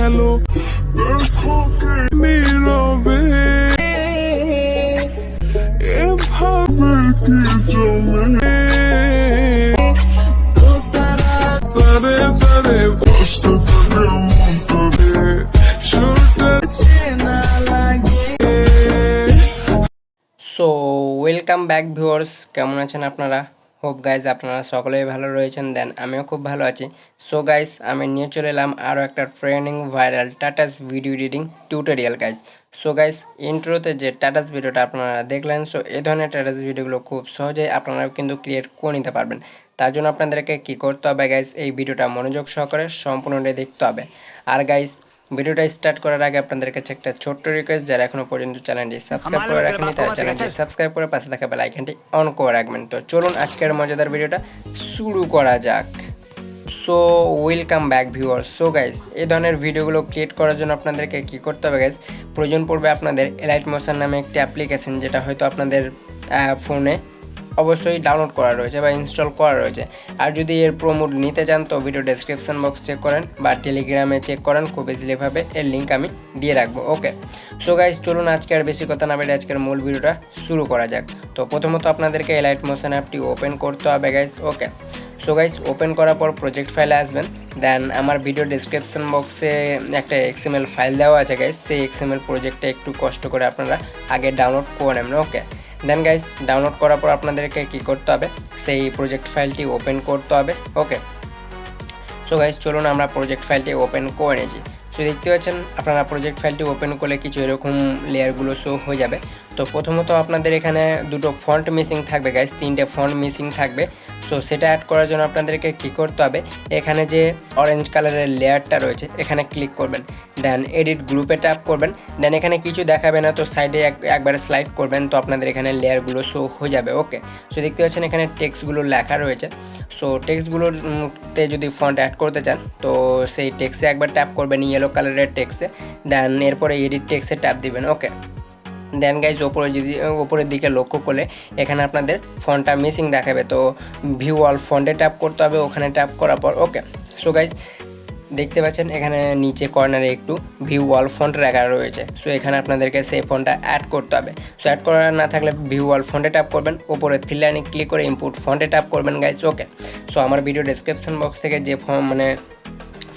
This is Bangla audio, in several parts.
গেল দেখো কে নীরবে এভাবে কি জমে তারে তারে বসতে থাকে মন্তরে ছুটেছে না লাগে। সো ওয়েলকাম ব্যাক ভিউয়ার্স, কেমন আছেন আপনারা? হোপ গাইজ আপনারা সকলেই ভালো রয়েছেন। দেন আমিও খুব ভালো আছি। সো গাইজ আমি নিয়ে চলে এলাম আরও একটা trending viral status video editing tutorial guys. So guys ইন্ট্রোতে যে টাটাস ভিডিওটা আপনারা দেখলেন, সো এই ধরনের টাটাস ভিডিওগুলো খুব সহজেই আপনারাও কিন্তু ক্রিয়েট করে নিতে পারবেন। তার জন্য আপনাদেরকে কী করতে হবে গাইজ, এই ভিডিওটা মনোযোগ সহকারে সম্পূর্ণটাই দেখতে হবে। আর গাইজ ভিডিওটা স্টার্ট করার আগে আপনাদের কাছে একটা ছোট্ট রিকোয়েস্ট, যারা এখনো পর্যন্ত চ্যানেলটি সাবস্ক্রাইব করে রাখেনি তারা চ্যানেলটি সাবস্ক্রাইব করে পাশে থাকা বেল আইকনটি অন করে রাখবেন। তো চলুন আজকের মজাদার ভিডিওটা শুরু করা যাক। So welcome back viewers. So guys এই ধরনের ভিডিওগুলো ক্রিয়েট করার জন্য আপনাদেরকে কী করতে হবে গাইস, প্রয়োজন পড়বে আপনাদের এলাইট মোশন নামে একটি অ্যাপ্লিকেশন, যেটা হয়তো আপনাদের ফোনে অবশ্যই ডাউনলোড করা রয়েছে বা ইনস্টল করা রয়েছে। আর যদি এর প্রোমোট নিতে চান তো ভিডিও ডেসক্রিপশন বক্স চেক করেন বা টেলিগ্রামে চেক করেন, খুব ইজিলিভাবে এর লিঙ্ক আমি দিয়ে রাখবো। ওকে, সো গাইজ চলুন আজকে আর বেশি কথা না বলে আজকের মূল ভিডিওটা শুরু করা যাক। তো প্রথমত আপনাদেরকে এলাইট মোশন অ্যাপটি ওপেন করতে হবে গাইজ। ওকে, সো গাইজ ওপেন করার পর প্রজেক্ট ফাইলে আসবেন। দেন আমার ভিডিও ডেসক্রিপশন বক্সে একটা XML ফাইল দেওয়া আছে গাইজ, সেই XML প্রজেক্টটা একটু কষ্ট করে আপনারা আগে ডাউনলোড করে নেবেন। ওকে, দেন গাইজ ডাউনলোড করার পর আপনাদেরকে কী করতে হবে, সেই প্রজেক্ট ফাইলটি ওপেন করতে হবে। ওকে, সো গাইজ চলুন আমরা প্রজেক্ট ফাইলটি ওপেন করে নিয়েছি। সো দেখতে পাচ্ছেন আপনারা প্রজেক্ট ফাইলটি ওপেন করলে কিছু এরকম লেয়ারগুলো শো হয়ে যাবে। তো প্রথমত আপনাদের এখানে দুটো ফন্ট মিসিং থাকবে গাইজ, তিনটে ফন্ট মিসিং থাকবে। সো সেটা অ্যাড করার জন্য আপনাদেরকে কী করতে হবে, এখানে যে অরেঞ্জ কালারের লেয়ারটা রয়েছে এখানে ক্লিক করবেন, দেন এডিট গ্রুপে ট্যাপ করবেন। দেন এখানে কিছু দেখাবে না, তো সাইডে একবারে স্লাইড করবেন, তো আপনাদের এখানে লেয়ারগুলো শো হয়ে যাবে। ওকে, সো দেখতে পাচ্ছেন এখানে টেক্সটগুলো লেখা রয়েছে। সো টেক্সটগুলোতে যদি ফন্ট অ্যাড করতে চান তো সেই টেক্সে একবার ট্যাপ করবেন, ইয়েলো কালারের টেক্সে। দেন এরপরে এডিট টেক্সে ট্যাপ দিবেন। ওকে, দেন গাইজ ওপরের দিকে লক্ষ্য করলে এখানে আপনাদের ফন্টটা মিসিং দেখাবে, তো ভিউ অল ফন্টে ট্যাপ করতে হবে, ওখানে ট্যাপ করার পর। ওকে, সো গাইজ দেখতে পাচ্ছেন এখানে নিচে কর্নারে একটু ভিউ অল ফন্ট রাখা রয়েছে। সো এখানে আপনাদেরকে সেই ফন্টটা অ্যাড করতে হবে। সো অ্যাড করা না থাকলে ভিউ অল ফন্টে ট্যাপ করবেন, ওপরে থ্রি লাইনে ক্লিক করে ইনপুট ফন্টে ট্যাপ করবেন গাইজ। ওকে, সো আমার ভিডিও ডেসক্রিপশন বক্স থেকে যে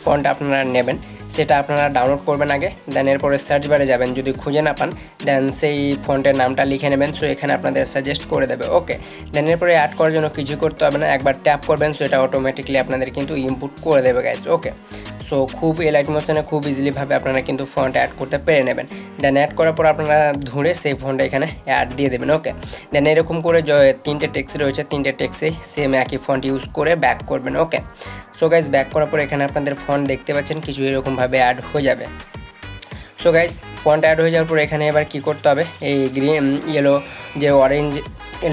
ফন্ট আপনারা নেবেন সেটা আপনারা ডাউনলোড করবেন আগে। দেন এরপরে সার্চ বারে যাবেন, যদি খুঁজে না পান দেন সেই ফন্টের নামটা লিখে নেবেন। সো এখানে আপনাদের সাজেস্ট করে দেবে। ওকে, দেন এরপরে অ্যাড করার জন্য কিছু করতে হবে না, একবার ট্যাপ করবেন, সো এটা অটোমেটিকলি আপনাদের কিন্তু ইনপুট করে দেবে গাইজ। ওকে, সো খুব এলাইট মোশনে খুব ইজিলিভাবে আপনারা কিন্তু ফন্ট অ্যাড করতে পেরে নেবেন। দেন অ্যাড করার পর আপনারা ধরে সেই ফন্টটা এখানে অ্যাড দিয়ে দেবেন। ওকে, দেন এরকম করে তিনটে টেক্সট রয়েছে, তিনটে টেক্সে সেম একই ফন্ট ইউজ করে ব্যাক করবেন। ওকে, সো গাইজ ব্যাক করার পর এখানে আপনাদের ফন্ট দেখতে পাচ্ছেন কিছু এরকমভাবে অ্যাড হয়ে যাবে। সো গাইজ ফন্ট অ্যাড হয়ে যাওয়ার পর এখানে এবার কী করতে হবে, এই ইয়েলো যে অরেঞ্জ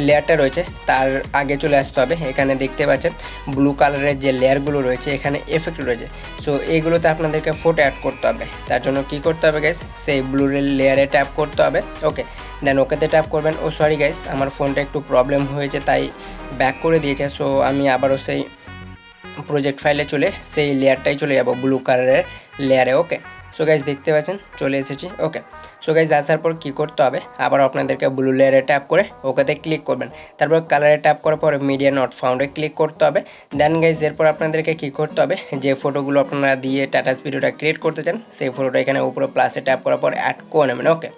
লেয়ারটা রয়েছে তার আগে চলে আসতে হবে। এখানে দেখতে পাচ্ছেন ব্লু কালারের যে লেয়ারগুলো রয়েছে এখানে এফেক্ট রয়েছে। সো এইগুলোতে আপনাদেরকে ফটো অ্যাড করতে হবে। তার জন্য কী করতে হবে গাইস, সেই ব্লু লেয়ারে ট্যাপ করতে হবে। ওকে, দেন ওকেতে ট্যাপ করবেন। ও সরি গাইস, আমার ফোনটা একটু প্রবলেম হয়েছে তাই ব্যাক করে দিয়েছে। সো আমি আবারও সেই প্রজেক্ট ফাইলে চলে সেই লেয়ারটাই চলে যাব, ব্লু কালারের লেয়ারে। ওকে, সো গাইজ দেখতে পাচ্ছেন চলে এসেছি। ওকে, সো গাইজ আসার পর কী করতে হবে, আবার আপনাদেরকে ব্লু লেয়ারে ট্যাপ করে ওকেতে ক্লিক করবেন। তারপর কালারে ট্যাপ করার পরে মিডিয়া নট ফাউন্ডে ক্লিক করতে হবে। দেন গাইজ এরপর আপনাদেরকে কী করতে হবে, যে ফটোগুলো আপনারা দিয়ে টাটাস ভিডিওটা ক্রিয়েট করতে চান সেই ফটোটা এখানে উপরে প্লাসে ট্যাপ করার পর অ্যাড করে নেবেন। ওকে,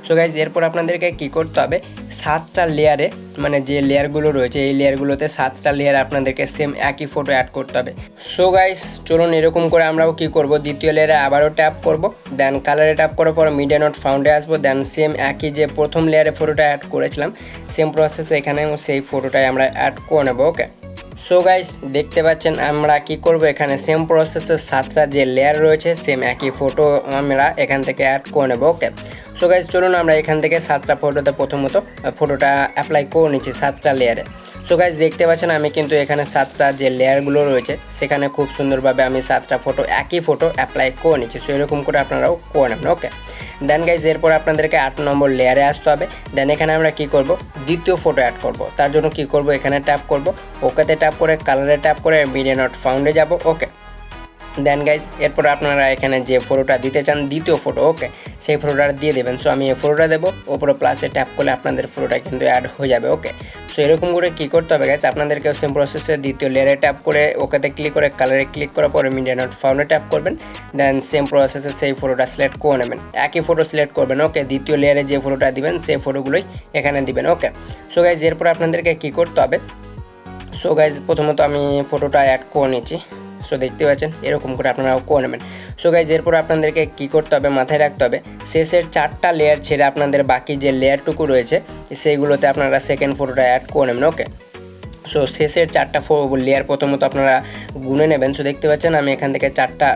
সো গাইজ এরপর আপনাদেরকে কী করতে হবে, 7টা লেয়ারে মানে যে লেয়ারগুলো রয়েছে এই লেয়ারগুলোতে 7টা লেয়ার আপনাদেরকে সেম একই ফটো অ্যাড করতে হবে। সো গাইজ চলুন এরকম করে আমরাও কী করব, দ্বিতীয় লেয়ারে আবারও ট্যাপ করব। দেন কালারে ট্যাপ করার পর মিডিয়া নট ফাউন্ডে আসবো। দেন সেম একই যে প্রথম লেয়ারে ফটোটা অ্যাড করেছিলাম সেম প্রসেসে এখানেও সেই ফটোটাই আমরা অ্যাড করে নেবো। ওকে, সো গাইস দেখতে পাচ্ছেন আমরা কি করব, এখানে সেম প্রসেসে 7টা যে লেয়ার রয়েছে সেম একই ফটো আমরা এখান থেকে অ্যাড করে নেব। ওকে, সো গাইস চলুন আমরা এখান থেকে 7টা ফটোতে প্রথমত ফটোটা অ্যাপ্লাই করে নিচ্ছি 7টা লেয়ারে। সো গাইস দেখতে পাচ্ছেন আমি কিন্তু এখানে 7টা যে লেয়ারগুলো রয়েছে সেখানে খুব সুন্দরভাবে আমি 7টা ফটো একই ফটো অ্যাপ্লাই করে নিচ্ছি। সো এরকম করে আপনারাও করে নেবেন। ওকে, দেন গাইজ এরপর আপনাদেরকে 8 নম্বর লেয়ারে আসতে হবে। দেন এখানে আমরা কি করব, দ্বিতীয় ফটো অ্যাড করব। তার জন্য কি করব, এখানে ট্যাপ করব, ওকেতে ট্যাপ করে কালারে ট্যাপ করে মিডিয়া নট ফাউন্ডে যাব। ওকে, দেন গাইজ এরপর আপনারা এখানে যে ফটোটা দিতে চান দ্বিতীয় ফটো, ওকে, সেই ফটোটা দিয়ে দেবেন। সো আমি এই ফটোটা দেবো, ওপরে প্লাসে ট্যাপ করলে আপনাদের ফটোটা কিন্তু অ্যাড হয়ে যাবে। ওকে, সো এরকম করে কী করতে হবে গাইজ, আপনাদেরকেও সেম প্রসেসে দ্বিতীয় লেয়ারে ট্যাপ করে ওকেতে ক্লিক করে কালারে ক্লিক করার পরে মিডিয়া নট ফাউন্ডে ট্যাপ করবেন। দেন সেম প্রসেসে সেই ফটোটা সিলেক্ট করে নেবেন, একই ফটো সিলেক্ট করবেন। ওকে, দ্বিতীয় লেয়ারে যে ফটোটা দিবেন সেই ফটোগুলোই এখানে দিবেন। ওকে, সো গাইজ এরপর আপনাদেরকে কী করতে হবে, সো গাইজ প্রথমত আমি ফটোটা অ্যাড করে নিচ্ছি। সো দেখতে পাচ্ছেন এরকম করে আপনারাও করে নেবেন। সো গাইজ এরপর আপনাদেরকে কী করতে হবে, মাথায় রাখতে হবে শেষের 4টা লেয়ার ছেড়ে আপনাদের বাকি যে লেয়ারটুকু রয়েছে সেইগুলোতে আপনারা সেকেন্ড ফটোটা অ্যাড করে নেবেন। ওকে, সো শেষের 4টা লেয়ার প্রথমত আপনারা গুনে নেবেন। সো দেখতে পাচ্ছেন আমি এখান থেকে 4টা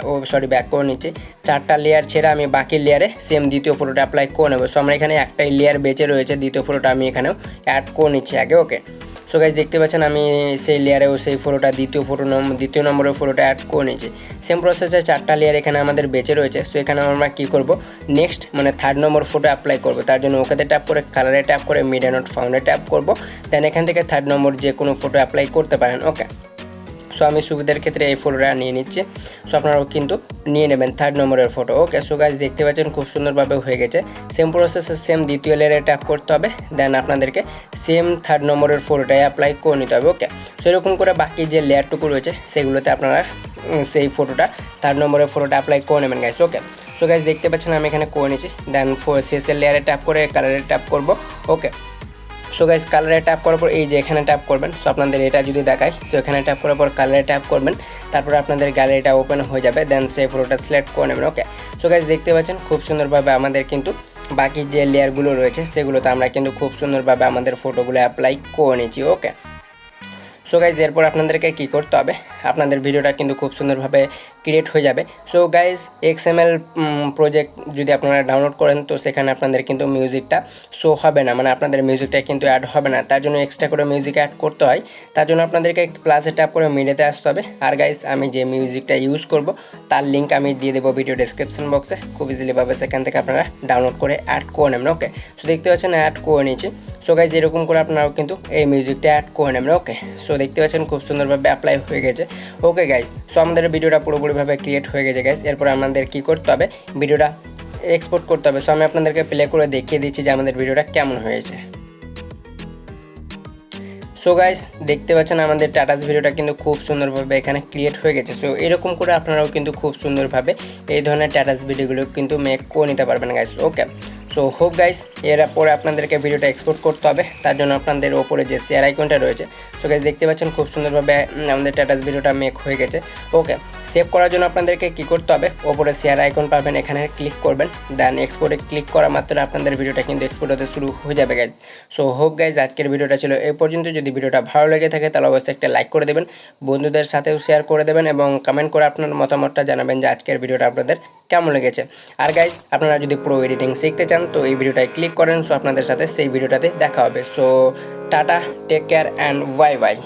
ব্যাক করে নিচ্ছি, 4টা লেয়ার ছেড়ে আমি বাকি লেয়ারে সেম দ্বিতীয় ফটোটা অ্যাপ্লাই করে নেবো। সো আমরা এখানে একটাই লেয়ার বেঁচে রয়েছে, দ্বিতীয় ফটোটা আমি এখানেও অ্যাড করে নিচ্ছি আগে। ওকে, সো গাইজ দেখতে পাচ্ছেন আমি সেই লেয়ারেও সেই ফটোটা দ্বিতীয় নম্বরের ফটোটা অ্যাড করে নিয়েছি। সেম প্রসেসে 4টা লেয়ার এখানে আমাদের বেঁচে রয়েছে। সো এখানে আমরা কী করব, নেক্সট মানে 3rd নম্বর ফটো অ্যাপ্লাই করব। তার জন্য ওকেতে ট্যাপ করে কালারে ট্যাপ করে মিডিয়া নট ফাউন্ডে ট্যাপ করব। দেন এখান থেকে 3rd নম্বর যে কোনো ফটো অ্যাপ্লাই করতে পারেন। ওকে, সো আমি সুবিধার ক্ষেত্রে এই ফটোটা নিয়ে নিচ্ছি। সো আপনারাও কিন্তু নিয়ে নেবেন 3rd নম্বরের ফটো। ওকে, সো গাইজ দেখতে পাচ্ছেন খুব সুন্দরভাবে হয়ে গেছে। সেম প্রসেসে সেম দ্বিতীয় লেয়ারে ট্যাপ করতে হবে। দেন আপনাদেরকে সেম 3rd নম্বরের ফটোটাই অ্যাপ্লাই করে নিতে হবে। ওকে, সো এরকম করে বাকি যে লেয়ারটুকু রয়েছে সেগুলোতে আপনারা সেই ফটোটা 3rd নম্বরের ফটোটা অ্যাপ্লাই করে নেবেন গাইজ। ওকে, সো গাইজ দেখতে পাচ্ছেন আমি এখানে করে নিচ্ছি। দেন শেষের লেয়ারে ট্যাপ করে কালারে ট্যাপ করব। ওকে, সো গাইজ কালারে ট্যাপ করার পর এই যে এখানে ট্যাপ করবেন। সো আপনাদের এটা যদি দেখায়, সো এখানে ট্যাপ করার পর কালারে ট্যাপ করবেন, তারপরে আপনাদের গ্যালারিটা ওপেন হয়ে যাবে। দেন সেই ফটোটা সিলেক্ট করে নেবেন। ওকে, সো গাইজ দেখতে পাচ্ছেন খুব সুন্দরভাবে আমাদের কিন্তু বাকি যে লেয়ারগুলো রয়েছে সেগুলোতে আমরা কিন্তু খুব সুন্দরভাবে আমাদের ফটোগুলো অ্যাপ্লাই করে নিচ্ছি। ওকে, সো গাইজ এরপর আপনাদেরকে কী করতে হবে, আপনাদের ভিডিওটা কিন্তু খুব সুন্দরভাবে ক্রিয়েট হয়ে যাবে। সো গাইজ XML প্রজেক্ট যদি আপনারা ডাউনলোড করেন তো সেখানে আপনাদের কিন্তু মিউজিকটা শো হবে না, মানে আপনাদের মিউজিকটা কিন্তু অ্যাড হবে না। তার জন্য এক্সট্রা করে মিউজিক অ্যাড করতে হয়। তার জন্য আপনাদেরকে প্লাসে ট্যাপ করে মিডিয়াতে আসতে হবে। আর গাইজ আমি যে মিউজিকটা ইউজ করব তার লিঙ্ক আমি দিয়ে দেবো ভিডিও ডেসক্রিপশন বক্সে, খুব ইজিলিভাবে সেখান থেকে আপনারা ডাউনলোড করে অ্যাড করে নেবেন। ওকে, সো দেখতে পাচ্ছেন অ্যাড করে নিয়েছি। সো গাইজ এরকম করে আপনারাও কিন্তু এই মিউজিকটা অ্যাড করে নেবেন। ওকে, সো দেখতে পাচ্ছেন খুব সুন্দরভাবে অ্যাপ্লাই হয়ে গেছে। ওকে গাইজ, সো আমাদের ভিডিওটা পুরোপুরিভাবে ক্রিয়েট হয়ে গেছে গাইজ। এরপর আমাদের কী করতে হবে, ভিডিওটা এক্সপোর্ট করতে হবে। সো আমি আপনাদেরকে প্লে করে দেখিয়ে দিচ্ছি যে আমাদের ভিডিওটা কেমন হয়েছে। সো গাইস দেখতে পাচ্ছেন আমাদের টাটাস ভিডিওটা কিন্তু খুব সুন্দরভাবে এখানে ক্রিয়েট হয়ে গেছে। সো এরকম করে আপনারাও কিন্তু খুব সুন্দরভাবে এই ধরনের টাটাস ভিডিওগুলো কিন্তু মেক করে নিতে পারবেন গাইস। ওকে, সো হোপ গাইস এরপরে আপনাদেরকে ভিডিওটা এক্সপোর্ট করতে হবে। তার জন্য আপনাদের ওপরে যে শেয়ার আইকনটা রয়েছে, সো গাইস দেখতে পাচ্ছেন খুব সুন্দরভাবে আমাদের টাটাস ভিডিওটা মেক হয়ে গেছে। ওকে, সেভ করার জন্য আপনাদেরকে কী করতে হবে, ওপরে শেয়ার আইকন পাবেন, এখানে ক্লিক করবেন। দেন এক্সপোর্টে ক্লিক করা মাত্র আপনাদের ভিডিওটা কিন্তু এক্সপোর্ট হতে শুরু হয়ে যাবে গাইজ। সো হোপ গাইজ আজকের ভিডিওটা ছিল এই পর্যন্ত। যদি ভিডিওটা ভালো লেগে থাকে তাহলে অবশ্যই একটা লাইক করে দেবেন, বন্ধুদের সাথেও শেয়ার করে দেবেন এবং কমেন্ট করে আপনার মতামতটা জানাবেন যে আজকের ভিডিওটা আপনাদের কেমন লেগেছে। আর গাইজ আপনারা যদি প্রো এডিটিং শিখতে চান তো এই ভিডিওটায় ক্লিক করেন। সো আপনাদের সাথে সেই ভিডিওটাতে দেখা হবে। So tata, take care and bye by.